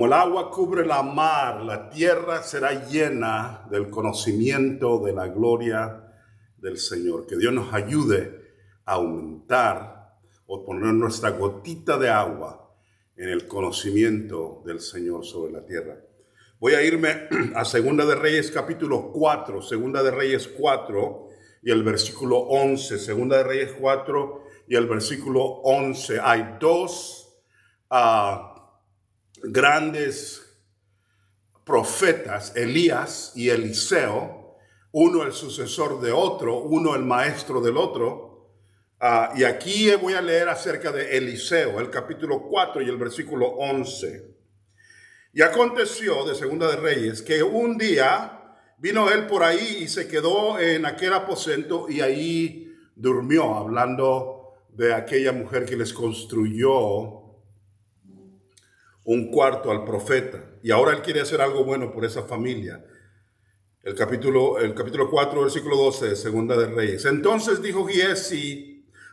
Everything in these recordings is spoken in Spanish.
Como el agua cubre la mar, la tierra será llena del conocimiento de la gloria del Señor. Que Dios nos ayude a aumentar o poner nuestra gotita de agua en el conocimiento del Señor sobre la tierra. Voy a irme a Segunda de Reyes capítulo 4, Segunda de Reyes 4 y el versículo 11. Segunda de Reyes 4 y el versículo 11. Hay dos grandes profetas, Elías y Eliseo, uno el sucesor de otro, uno el maestro del otro. Y aquí voy a leer acerca de Eliseo, el capítulo 4 y el versículo 11. Y aconteció de Segunda de Reyes que un día vino él por ahí y se quedó en aquel aposento y ahí durmió, hablando de aquella mujer que les construyó un cuarto al profeta. Y ahora él quiere hacer algo bueno por esa familia. El capítulo 4, versículo 12 de Segunda de Reyes. Entonces dijo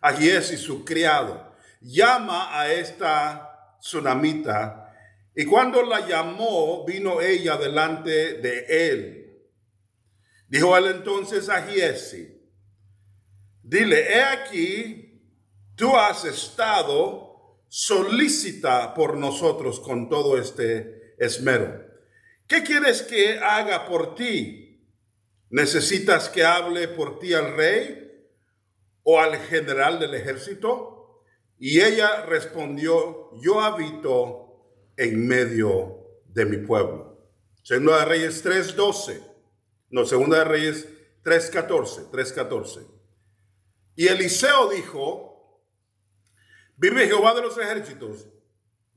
a Giesi su criado, llama a esta tsunamita. Y cuando la llamó, vino ella delante de él. Dijo él entonces a Giesi, dile, he aquí, tú has estado solícita por nosotros con todo este esmero. ¿Qué quieres que haga por ti? ¿Necesitas que hable por ti al rey o al general del ejército? Y ella respondió, yo habito en medio de mi pueblo. Segunda de Reyes 3:12. No, Segunda de Reyes 3:14. Y Eliseo dijo, vive Jehová de los ejércitos,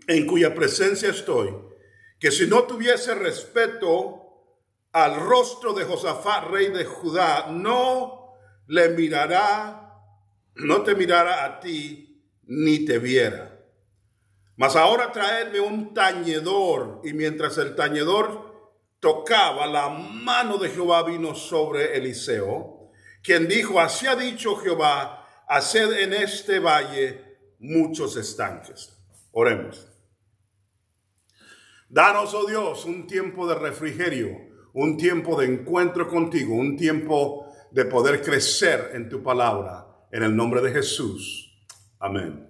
en cuya presencia estoy, que si no tuviese respeto al rostro de Josafat, rey de Judá, no te mirara a ti, ni te viera. Mas ahora traedme un tañedor. Y mientras el tañedor tocaba, la mano de Jehová vino sobre Eliseo, quien dijo, así ha dicho Jehová, haced en este valle muchos estanques. Oremos. Danos, oh Dios, un tiempo de refrigerio, un tiempo de encuentro contigo, un tiempo de poder crecer en tu palabra, en el nombre de Jesús. Amén.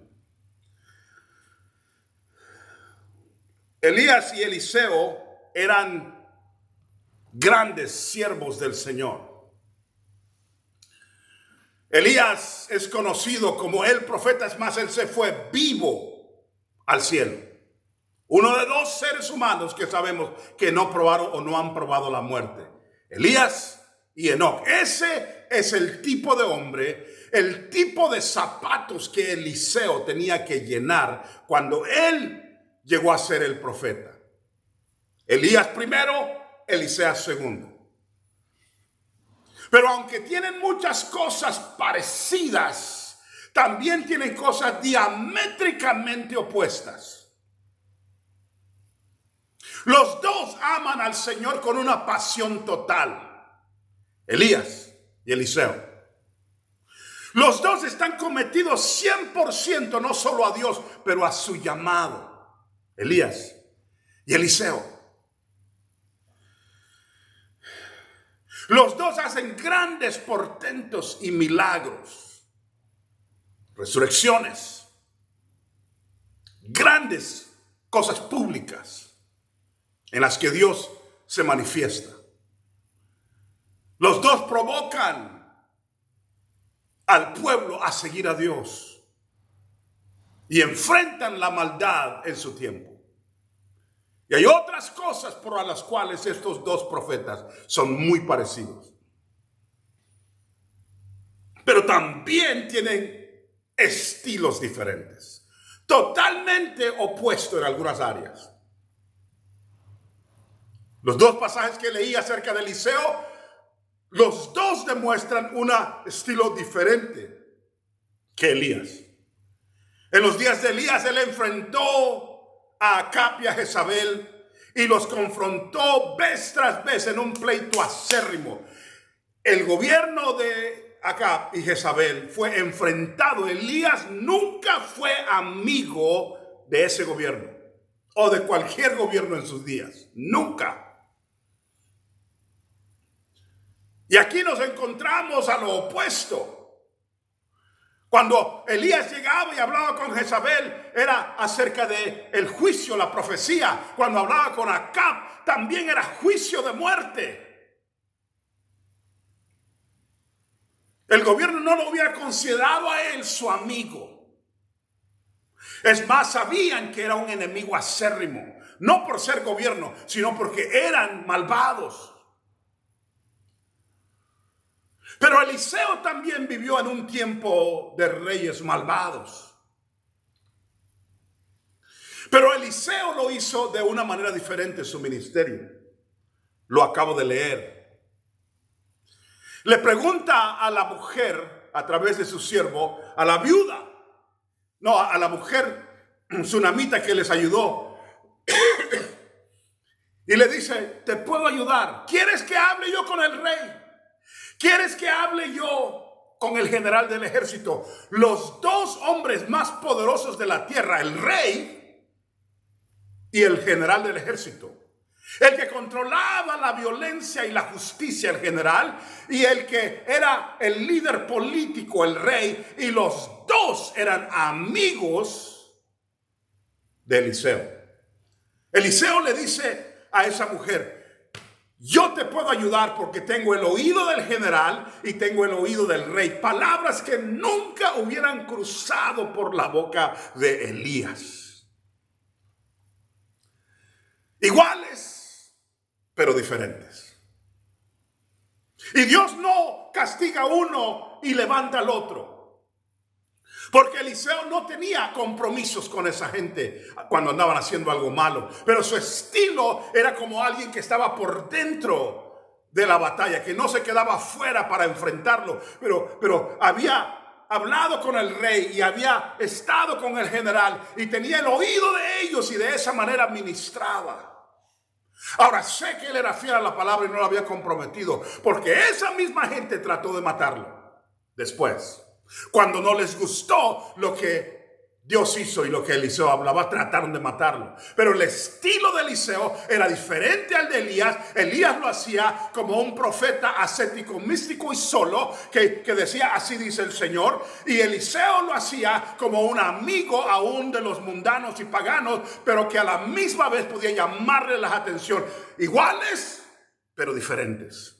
Elías y Eliseo eran grandes siervos del Señor. Elías es conocido como el profeta, es más, él se fue vivo al cielo. Uno de dos seres humanos que sabemos que no probaron o no han probado la muerte. Elías y Enoc. Ese es el tipo de hombre, el tipo de zapatos que Eliseo tenía que llenar cuando él llegó a ser el profeta. Elías primero, Eliseas segundo. Pero aunque tienen muchas cosas parecidas, también tienen cosas diamétricamente opuestas. Los dos aman al Señor con una pasión total. Elías y Eliseo. Los dos están cometidos 100% no solo a Dios, pero a su llamado. Elías y Eliseo. Los dos hacen grandes portentos y milagros, resurrecciones, grandes cosas públicas en las que Dios se manifiesta. Los dos provocan al pueblo a seguir a Dios y enfrentan la maldad en su tiempo. Y hay otras cosas por las cuales estos dos profetas son muy parecidos. Pero también tienen estilos diferentes, totalmente opuestos en algunas áreas. Los dos pasajes que leí acerca de Eliseo, los dos demuestran un estilo diferente que Elías. En los días de Elías, él enfrentó a Acab y a Jezabel y los confrontó vez tras vez en un pleito acérrimo. El gobierno de Acab y Jezabel fue enfrentado. Elías nunca fue amigo de ese gobierno. o de cualquier gobierno en sus días. Nunca. Y aquí nos encontramos a lo opuesto. Cuando Elías llegaba y hablaba con Jezabel, era acerca de el juicio, la profecía. Cuando hablaba con Acab, también era juicio de muerte. El gobierno no lo hubiera considerado a él su amigo. Es más, sabían que era un enemigo acérrimo. No por ser gobierno, sino porque eran malvados. Pero Eliseo también vivió en un tiempo de reyes malvados. Pero Eliseo lo hizo de una manera diferente su ministerio. Lo acabo de leer. Le pregunta a la mujer, a través de su siervo, a la viuda, no, a la mujer tsunamita que les ayudó. Y le dice, te puedo ayudar. ¿Quieres que hable yo con el rey? ¿Quieres que hable yo con el general del ejército? Los dos hombres más poderosos de la tierra, el rey y el general del ejército. El que controlaba la violencia y la justicia, el general, y el que era el líder político, el rey, y los dos eran amigos de Eliseo. Eliseo le dice a esa mujer, yo te puedo ayudar porque tengo el oído del general y tengo el oído del rey. Palabras que nunca hubieran cruzado por la boca de Elías. Iguales, pero diferentes. Y Dios no castiga a uno y levanta al otro. Porque Eliseo no tenía compromisos con esa gente cuando andaban haciendo algo malo. Pero su estilo era como alguien que estaba por dentro de la batalla, que no se quedaba fuera para enfrentarlo. Pero había hablado con el rey y había estado con el general y tenía el oído de ellos y de esa manera ministraba. Ahora sé que él era fiel a la palabra y no lo había comprometido, porque esa misma gente trató de matarlo después. Cuando no les gustó lo que Dios hizo y lo que Eliseo hablaba, trataron de matarlo. Pero el estilo de Eliseo era diferente al de Elías. Elías lo hacía como un profeta ascético, místico y solo, que decía, así dice el Señor. Y Eliseo lo hacía como un amigo aún de los mundanos y paganos, pero que a la misma vez podía llamarle la atención. Iguales, pero diferentes.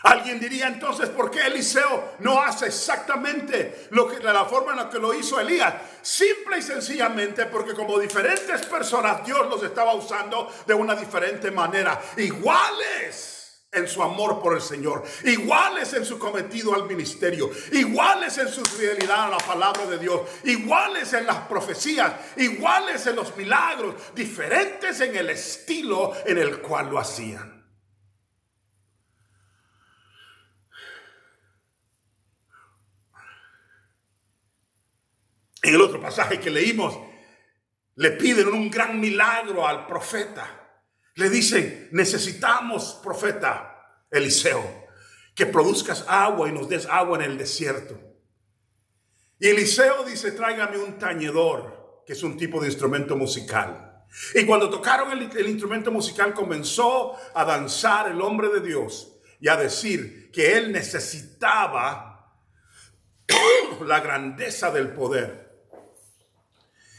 Alguien diría entonces, ¿por qué Eliseo no hace exactamente la forma en la que lo hizo Elías? Simple y sencillamente porque como diferentes personas Dios los estaba usando de una diferente manera. Iguales en su amor por el Señor, iguales en su cometido al ministerio, iguales en su fidelidad a la palabra de Dios, iguales en las profecías, iguales en los milagros, diferentes en el estilo en el cual lo hacían. En el otro pasaje que leímos, le piden un gran milagro al profeta. Le dicen, necesitamos, profeta Eliseo, que produzcas agua y nos des agua en el desierto. Y Eliseo dice, tráigame un tañedor, que es un tipo de instrumento musical. Y cuando tocaron el instrumento musical, comenzó a danzar el hombre de Dios y a decir que él necesitaba la grandeza del poder.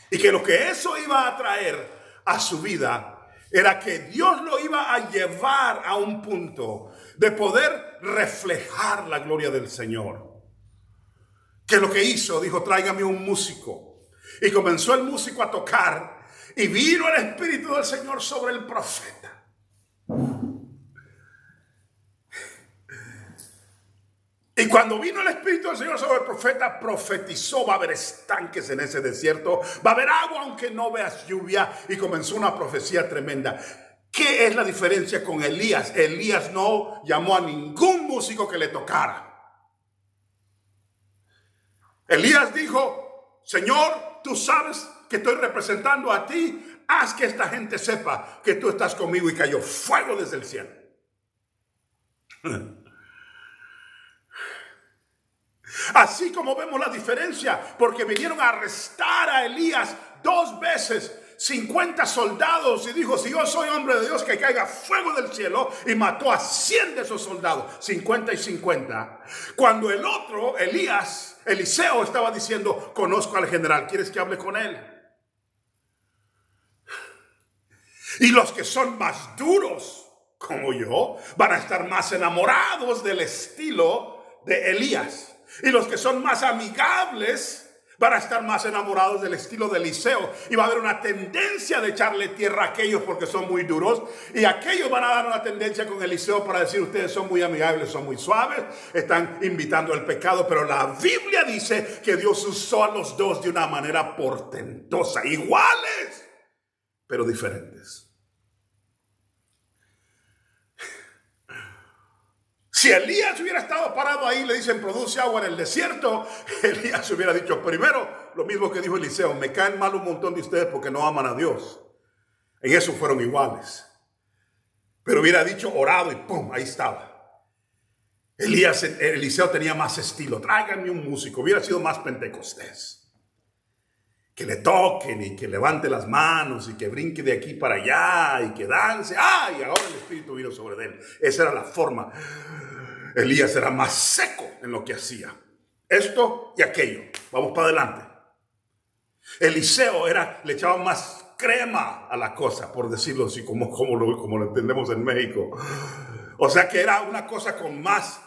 Y que lo que eso iba a traer a su vida era que Dios lo iba a llevar a un punto de poder reflejar la gloria del Señor. Que lo que hizo, dijo, tráigame un músico. Y comenzó el músico a tocar y vino el Espíritu del Señor sobre el profeta. Y cuando vino el Espíritu del Señor sobre el profeta, profetizó, va a haber estanques en ese desierto, va a haber agua aunque no veas lluvia, y comenzó una profecía tremenda. ¿Qué es la diferencia con Elías? Elías no llamó a ningún músico que le tocara. Elías dijo, Señor, tú sabes que estoy representando a ti, haz que esta gente sepa que tú estás conmigo, y cayó fuego desde el cielo. Así como vemos la diferencia, porque vinieron a arrestar a Elías 2 veces 50 soldados y dijo, si yo soy hombre de Dios, que caiga fuego del cielo, y mató a 100 de esos soldados, 50 y 50. Cuando el otro, Eliseo, estaba diciendo, conozco al general, ¿quieres que hable con él? Y los que son más duros, como yo, van a estar más enamorados del estilo de Elías. Y los que son más amigables van a estar más enamorados del estilo de Eliseo. Y va a haber una tendencia de echarle tierra a aquellos porque son muy duros. Y aquellos van a dar una tendencia con Eliseo para decir, ustedes son muy amigables, son muy suaves, están invitando al pecado. Pero la Biblia dice que Dios usó a los dos de una manera portentosa, iguales, pero diferentes. Si Elías hubiera estado parado ahí, le dicen, produce agua en el desierto, Elías hubiera dicho, primero, lo mismo que dijo Eliseo, me caen mal un montón de ustedes porque no aman a Dios. En eso fueron iguales. Pero hubiera dicho, orado y ¡pum! Ahí estaba. Eliseo tenía más estilo. Tráiganme un músico. Hubiera sido más pentecostés. Que le toquen y que levante las manos y que brinque de aquí para allá y que dance. ¡Ay! Ahora el Espíritu vino sobre él. Esa era la forma. Elías era más seco en lo que hacía. Esto y aquello. Vamos para adelante. Eliseo le echaba más crema a la cosa, por decirlo así, como lo entendemos en México. O sea que era una cosa con más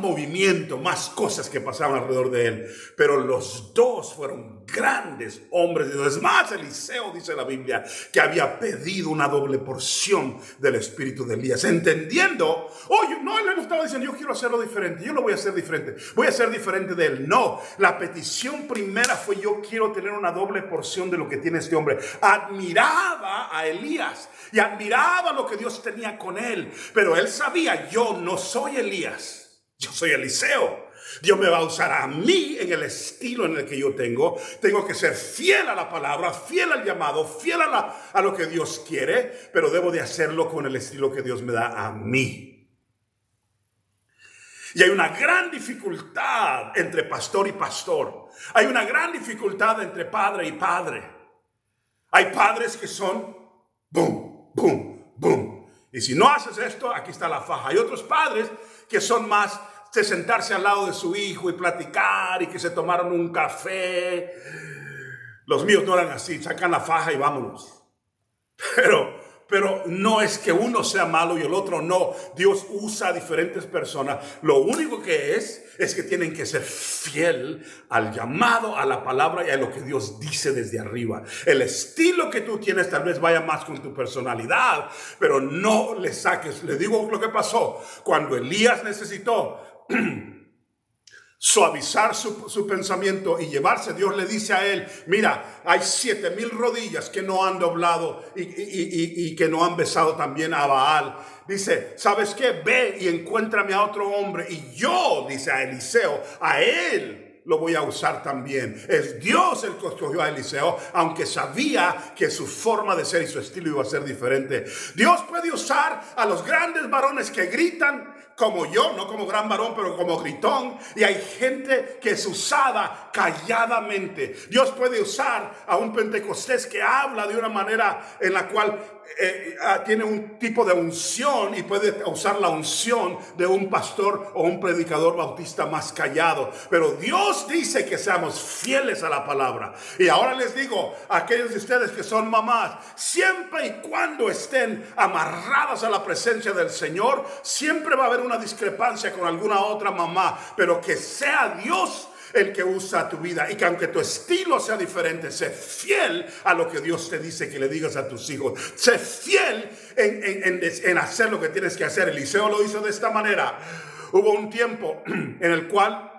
movimiento, más cosas que pasaban alrededor de él. Pero los dos fueron grandes hombres de Dios. Es más, Eliseo, dice la Biblia, que había pedido una doble porción del espíritu de Elías, entendiendo, él no estaba diciendo, yo quiero hacerlo diferente, yo lo voy a hacer diferente, voy a ser diferente de él. No, la petición primera fue, yo quiero tener una doble porción de lo que tiene este hombre. Admiraba a Elías y admiraba lo que Dios tenía con él, pero él sabía, yo no soy Elías, yo soy Eliseo. Dios me va a usar a mí en el estilo en el que yo tengo que ser fiel a la palabra, fiel al llamado, fiel a lo que Dios quiere, pero debo de hacerlo con el estilo que Dios me da a mí. Y hay una gran dificultad entre pastor y pastor. Hay una gran dificultad entre padre y padre. Hay padres que son boom, boom, boom. Y si no haces esto, aquí está la faja. Hay otros padres que son más de sentarse al lado de su hijo y platicar y que se tomaron un café. Los míos no eran así, sacan la faja y vámonos. Pero no es que uno sea malo y el otro no. Dios usa a diferentes personas. Lo único que es que tienen que ser fiel al llamado, a la palabra y a lo que Dios dice desde arriba. El estilo que tú tienes tal vez vaya más con tu personalidad, pero no le saques. Le digo lo que pasó cuando Elías necesitó suavizar su pensamiento y llevarse. Dios le dice a él, mira, hay 7,000 rodillas que no han doblado y que no han besado también a Baal. Dice, ¿sabes qué? Ve y encuéntrame a otro hombre. Y yo, dice a Eliseo, a él lo voy a usar también. Es Dios el que escogió a Eliseo, aunque sabía que su forma de ser y su estilo iba a ser diferente. Dios puede usar a los grandes varones que gritan, como yo, no como gran varón, pero como gritón. Y hay gente que es usada calladamente. Dios puede usar a un pentecostés que habla de una manera en la cual tiene un tipo de unción, y puede usar la unción de un pastor o un predicador bautista más callado. Pero Dios dice que seamos fieles a la palabra. Y ahora les digo a aquellos de ustedes que son mamás, siempre y cuando estén amarradas a la presencia del Señor, siempre va a haber una discrepancia con alguna otra mamá, pero que sea Dios el que usa tu vida, y que aunque tu estilo sea diferente, sé fiel a lo que Dios te dice que le digas a tus hijos. Sé fiel en hacer lo que tienes que hacer. Eliseo lo hizo de esta manera. Hubo un tiempo en el cual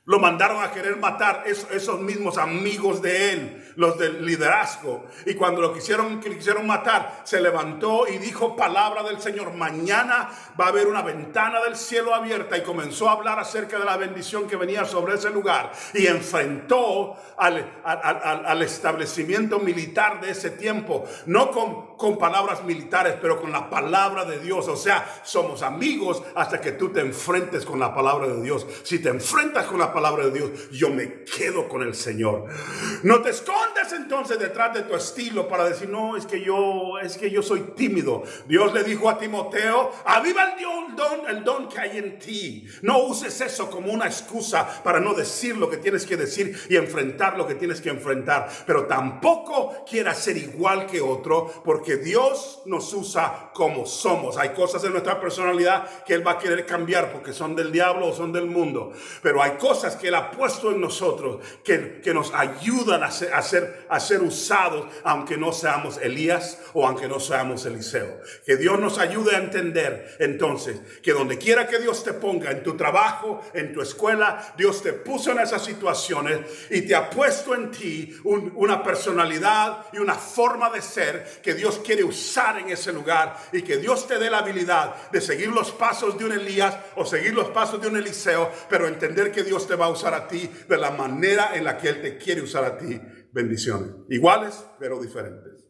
lo mandaron a querer matar esos mismos amigos de él, los del liderazgo. Y cuando lo quisieron matar, se levantó y dijo palabra del Señor. Mañana va a haber una ventana del cielo abierta. Y comenzó a hablar acerca de la bendición que venía sobre ese lugar. Y enfrentó al establecimiento militar de ese tiempo. No con palabras militares, pero con la palabra de Dios. O sea, somos amigos hasta que tú te enfrentes con la palabra de Dios. Si te enfrentas con la palabra de Dios, yo me quedo con el Señor. No te escondes entonces detrás de tu estilo para decir, no, es que yo soy tímido. Dios le dijo a Timoteo, aviva el don que hay en ti. No uses eso como una excusa para no decir lo que tienes que decir y enfrentar lo que tienes que enfrentar. Pero tampoco quieras ser igual que otro, porque Dios nos usa como somos. Hay cosas en nuestra personalidad que Él va a querer cambiar porque son del diablo o son del mundo. Pero hay cosas que Él ha puesto en nosotros que nos ayudan a ser usados, aunque no seamos Elías o aunque no seamos Eliseo. Que Dios nos ayude a entender entonces que donde quiera que Dios te ponga, en tu trabajo, en tu escuela, Dios te puso en esas situaciones y te ha puesto en ti una personalidad y una forma de ser que Dios quiere usar en ese lugar, y que Dios te dé la habilidad de seguir los pasos de un Elías o seguir los pasos de un Eliseo, pero entender que Dios te va a usar a ti de la manera en la que Él te quiere usar a ti. Bendiciones. Iguales, pero diferentes.